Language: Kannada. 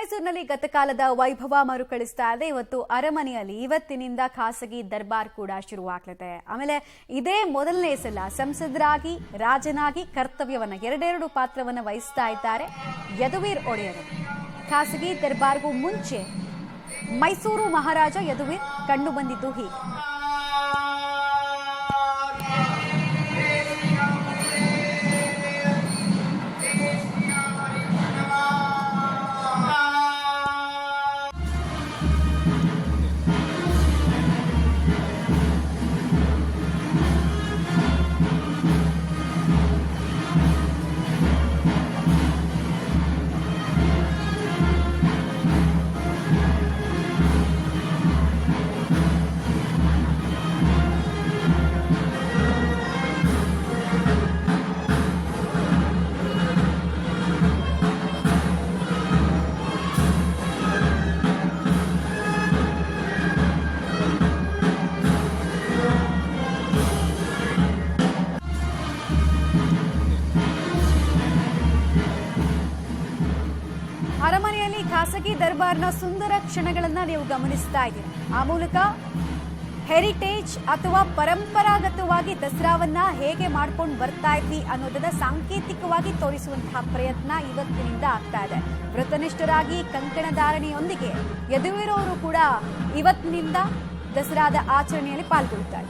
ಮೈಸೂರಿನಲ್ಲಿ ಗತಕಾಲದ ವೈಭವ ಮರುಕಳಿಸ್ತಾ ಇದೆ. ಇವತ್ತು ಅರಮನೆಯಲ್ಲಿ ಇವತ್ತಿನಿಂದ ಖಾಸಗಿ ದರ್ಬಾರ್ ಕೂಡ ಶುರುವಾಗಲಿದೆ. ಆಮೇಲೆ ಇದೇ ಮೊದಲನೇ ಸಲ ಸಂಸದರಾಗಿ ರಾಜನಾಗಿ ಕರ್ತವ್ಯವನ್ನ ಎರಡೆರಡು ಪಾತ್ರವನ್ನ ವಹಿಸ್ತಾ ಇದ್ದಾರೆ ಯದುವೀರ್ ಒಡೆಯರ್. ಖಾಸಗಿ ದರ್ಬಾರ್ಗೂ ಮುಂಚೆ ಮೈಸೂರು ಮಹಾರಾಜ ಯದುವೀರ್ ಕಂಡು ಬಂದಿದ್ದು ಹೀಗೆ. ಅರಮನೆಯಲ್ಲಿ ಖಾಸಗಿ ದರ್ಬಾರ್ನ ಸುಂದರ ಕ್ಷಣಗಳನ್ನ ನೀವು ಗಮನಿಸ್ತಾ ಇದ್ದೀರಿ. ಆ ಮೂಲಕ ಹೆರಿಟೇಜ್ ಅಥವಾ ಪರಂಪರಾಗತವಾಗಿ ದಸರಾವನ್ನ ಹೇಗೆ ಮಾಡ್ಕೊಂಡು ಬರ್ತಾ ಇದ್ವಿ ಅನ್ನೋದನ್ನ ಸಾಂಕೇತಿಕವಾಗಿ ತೋರಿಸುವಂತಹ ಪ್ರಯತ್ನ ಇವತ್ತಿನಿಂದ ಆಗ್ತಾ ಇದೆ. ವೃತನಿಷ್ಠರಾಗಿ ಕಂಕಣಧಾರಣೆಯೊಂದಿಗೆ ಯದುವೀರ್ ಅವರು ಕೂಡ ಇವತ್ತಿನಿಂದ ದಸರಾದ ಆಚರಣೆಯಲ್ಲಿ ಪಾಲ್ಗೊಳ್ಳುತ್ತಾರೆ.